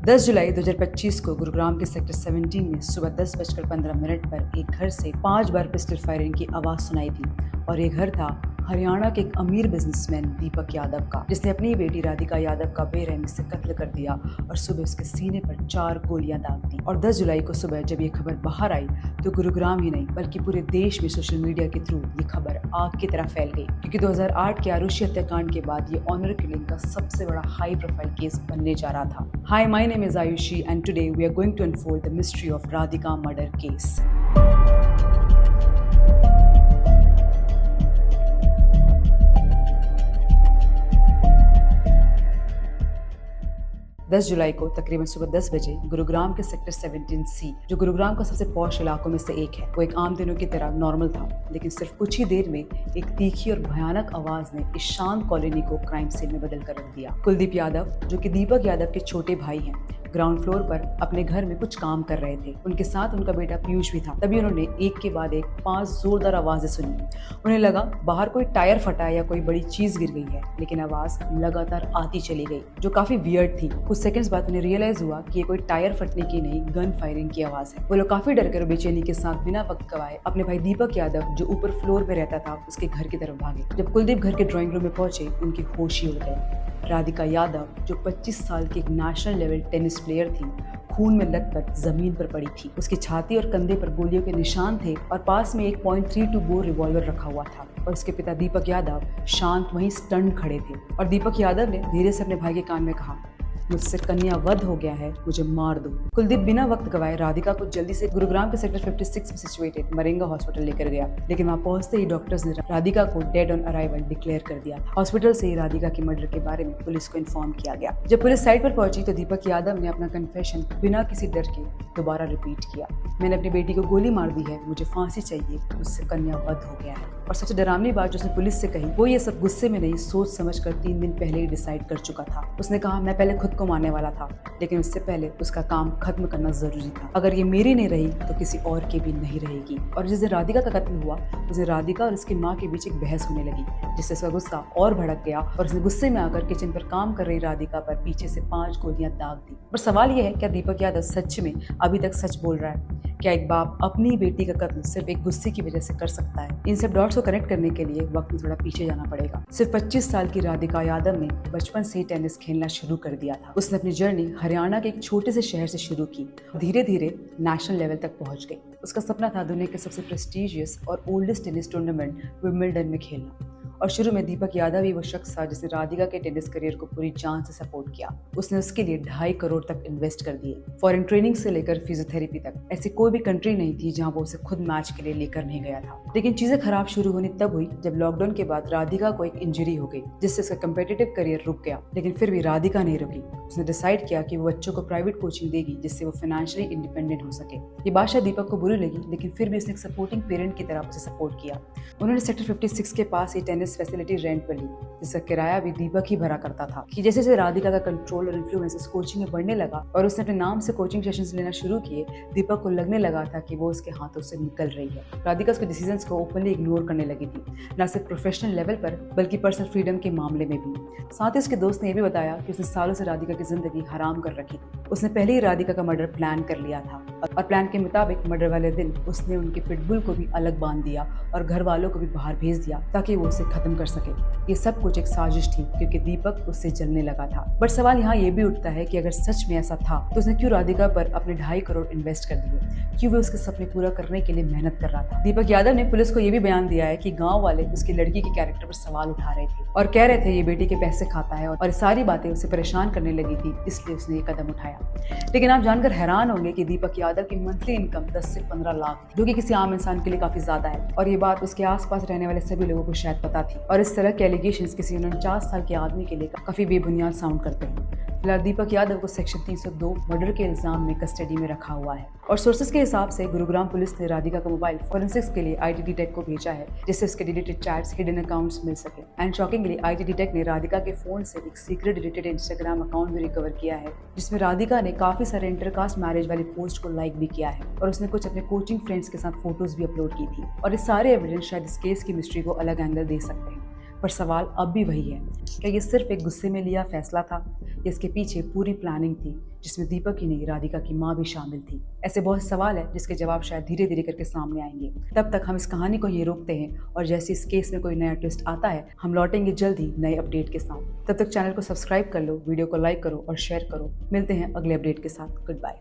10 जुलाई 2025 को गुरुग्राम के सेक्टर 17 में सुबह 10:15 पर एक घर से 5 बार पिस्टल फायरिंग की आवाज सुनाई थी और ये घर था हरियाणा के एक अमीर बिजनेसमैन दीपक यादव का, जिसने अपनी बेटी राधिका यादव का बेरहमी से कत्ल कर दिया और सुबह उसके सीने पर 4 गोलियां दाग दी। और 10 जुलाई को सुबह जब ये खबर बाहर आई तो गुरुग्राम ही नहीं बल्कि पूरे देश में सोशल मीडिया के थ्रू ये खबर आग की तरह फैल गई, क्योंकि 2008 के आरुषि हत्याकांड के बाद ये ऑनर किलिंग का सबसे बड़ा हाई प्रोफाइल केस बनने जा रहा था। Hi, my name is Ayushi and today we are going to unfold the mystery of Radhika murder case. 10 जुलाई को तकरीबन सुबह 10 बजे गुरुग्राम के सेक्टर 17C, जो गुरुग्राम का सबसे पॉश इलाकों में से एक है, वो एक आम दिनों की तरह नॉर्मल था। लेकिन सिर्फ कुछ ही देर में एक तीखी और भयानक आवाज ने इस शांत कॉलोनी को क्राइम सीन में बदल कर रख दिया। कुलदीप यादव, जो कि दीपक यादव के छोटे भाई हैं, ग्राउंड फ्लोर पर अपने घर में कुछ काम कर रहे थे। उनके साथ उनका बेटा पीयूष भी था। तभी उन्होंने एक के बाद एक 5 जोरदार आवाजें सुनी। उन्हें लगा बाहर कोई टायर फटा या कोई बड़ी चीज गिर गई है, लेकिन आवाज लगातार आती चली गई, जो काफी वियर्ड थी। कुछ सेकंड्स बाद उन्हें रियलाइज हुआ कि ये कोई टायर फटने की नहीं, गन फायरिंग की आवाज है। वो लोग काफी डर कर बेचैनी के साथ बिना वक्त गवाए अपने भाई दीपक यादव, जो ऊपर फ्लोर पे रहता था, उसके घर की तरफ भागे। जब कुलदीप घर के ड्राइंग रूम में पहुंचे, उनकी होश ही उड़ गई। राधिका यादव, जो 25 साल की एक नेशनल लेवल टेनिस प्लेयर थी, खून में लथपथ जमीन पर पड़ी थी। उसकी छाती और कंधे पर गोलियों के निशान थे और पास में एक .32 बोर रिवॉल्वर रखा हुआ था। और उसके पिता दीपक यादव शांत वहीं स्टंट खड़े थे। और दीपक यादव ने धीरे से अपने भाई के कान में कहा, मुझसे कन्या वध हो गया है, मुझे मार दो। कुलदीप बिना वक्त गवाए राधिका को जल्दी से गुरुग्राम के सेक्टर 56 में सिचुएटेड मरेंगा हॉस्पिटल लेकर गया। लेकिन वहां पहुंचते ही डॉक्टर्स ने राधिका को डेड ऑन अराइवल डिक्लेयर कर दिया था। हॉस्पिटल से ही राधिका की मर्डर के बारे में पुलिस को इन्फॉर्म किया गया। जब पुलिस साइट पर पहुंची तो दीपक यादव ने अपना कन्फेशन बिना किसी डर के दोबारा रिपीट किया। मैंने अपनी बेटी को गोली मार दी है, मुझे फांसी चाहिए, मुझसे कन्या वध हो गया है। और सबसे डरावनी बात जो उसने पुलिस से कही, वो ये सब गुस्से में नहीं, सोच समझकर 3 दिन पहले ही डिसाइड कर चुका था। उसने कहा, मैं पहले खुद को मारने वाला था, लेकिन उससे पहले उसका काम खत्म करना जरूरी था। अगर ये मेरी नहीं रही तो किसी और की भी नहीं रहेगी। और जिस दिन राधिका का कत्ल हुआ, उस दिन राधिका और उसकी माँ के बीच एक बहस होने लगी, जिससे उसका गुस्सा और भड़क गया और उसने गुस्से में आकर किचन पर काम कर रही राधिका पर पीछे से 5 गोलियां दाग दी। पर सवाल यह है, क्या दीपक यादव सच में अभी तक सच बोल रहा है? क्या एक बाप अपनी बेटी का कत्ल सिर्फ एक गुस्से की वजह से कर सकता है? इन सब डॉट्स को कनेक्ट करने के लिए वक्त में थोड़ा पीछे जाना पड़ेगा। सिर्फ 25 साल की राधिका यादव ने बचपन से ही टेनिस खेलना शुरू कर दिया था। उसने अपनी जर्नी हरियाणा के एक छोटे से शहर से शुरू की, धीरे धीरे नेशनल लेवल तक पहुंच गई। उसका सपना था दुनिया के सबसे प्रेस्टिजियस और ओल्डेस्ट टेनिस टूर्नामेंट विंबलडन में खेलना। और शुरू में दीपक यादव ही वो शख्स था जिसने राधिका के टेनिस करियर को पूरी जान से सपोर्ट किया। उसने उसके लिए 2.5 करोड़ तक इन्वेस्ट कर दिए। फॉरेन ट्रेनिंग से लेकर फिजियोथेरेपी तक ऐसी कोई भी कंट्री नहीं थी जहां वो उसे खुद मैच के लिए लेकर नहीं गया था। लेकिन चीजें खराब शुरू होनी तब हुई जब लॉकडाउन के बाद राधिका को एक इंजरी हो गई, जिससे उसका कम्पिटिटिव करियर रुक गया। लेकिन फिर भी राधिका नहीं रुकी। उसने डिसाइड किया कि वो बच्चों को प्राइवेट कोचिंग देगी, जिससे वो फाइनेंशियली इंडिपेंडेंट हो सके। ये बात शायद दीपक को बुरी लगी, लेकिन फिर भी उसने एक सपोर्टिंग पेरेंट की तरह उसे सपोर्ट किया। उन्होंने सेक्टर 56 के पास ये टेनिस फैसिलिटी रेंट ली, जिसका किराया भी दीपक ही भरा करता था। कि जैसे जैसे राधिका का कंट्रोल और इन्फ्लुएंस इस कोचिंग में बढ़ने लगा और उसने अपने नाम से कोचिंग सेशंस लेना शुरू किए, दीपक को लगने लगा था कि वो उसके हाथों से निकल रही है। राधिका उसके डिसीजंस को ओपनली इग्नोर करने लगी थी, न सिर्फ प्रोफेशनल लेवल पर बल्कि पर्सनल फ्रीडम के मामले में भी। साथ ही उसके दोस्त ने यह भी बताया कि उसने सालों से राधिका की जिंदगी हराम कर रखी थी। उसने पहले ही राधिका का मर्डर प्लान कर लिया था और प्लान के मुताबिक मर्डर वाले दिन उसने उनके पिटबुल को भी अलग बांध दिया और घर वालों को भी बाहर भेज दिया ताकि वो उसे खत्म कर सके। ये सब कुछ एक साजिश थी, क्योंकि दीपक उससे जलने लगा था। बट सवाल यहाँ ये भी उठता है कि अगर सच में ऐसा था तो उसने क्यों राधिका पर अपने 2.5 करोड़ इन्वेस्ट कर दिए? क्यों वो उसके सपने पूरा करने के लिए मेहनत कर रहा था? दीपक यादव ने पुलिस को ये भी बयान दिया है कि गांव वाले उसकी लड़की के कैरेक्टर पर सवाल उठा रहे थे और कह रहे थे ये बेटी के पैसे खाता है और सारी बातें उसे परेशान करने लगी थी, इसलिए उसने ये कदम उठाया। लेकिन आप जानकर हैरान होंगे कि दीपक यादव की मंथली इनकम 10 से 15 लाख, जो कि किसी आम इंसान के लिए काफी ज्यादा है। और ये बात उसके आसपास रहने वाले सभी लोगों को शायद पता थी। और इस तरह के एलिगेशंस किसी 49 साल के आदमी के लिए काफी बेबुनियाद साउंड करते हैं। फिलहाल दीपक यादव को सेक्शन 302 मर्डर के इल्जाम में कस्टडी में रखा हुआ है। और सोर्सेज के हिसाब से गुरुग्राम पुलिस ने राधिका का मोबाइल फोरेंसिक्स के लिए ITT टेक को भेजा है, जिससे उसके डिलीटेड चैट्स, हिडन अकाउंट्स मिल सके। एंड शॉकिंगली ITT टेक ने राधिका के फोन से एक सीक्रेट डिलीटेड इंस्टाग्राम अकाउंट भी रिकवर किया है, जिसमें राधिका ने काफी सारे इंटरकास्ट मैरिज वाली पोस्ट को लाइक भी किया है और उसने कुछ अपने कोचिंग फ्रेंड्स के साथ फोटोज भी अपलोड की थी। और ये सारे एविडेंस शायद इस केस की मिस्ट्री को अलग एंगल दे सकते हैं। पर सवाल अब भी वही है, क्या ये सिर्फ एक गुस्से में लिया फैसला था या इसके पीछे पूरी प्लानिंग थी जिसमें दीपक ही नहीं राधिका की माँ भी शामिल थी। ऐसे बहुत सवाल है जिसके जवाब शायद धीरे धीरे करके सामने आएंगे। तब तक हम इस कहानी को ये रोकते हैं और जैसे इस केस में कोई नया ट्विस्ट आता है हम लौटेंगे जल्द ही नए अपडेट के साथ। तब तक चैनल को सब्सक्राइब कर लो, वीडियो को लाइक करो और शेयर करो। मिलते हैं अगले अपडेट के साथ। Good bye.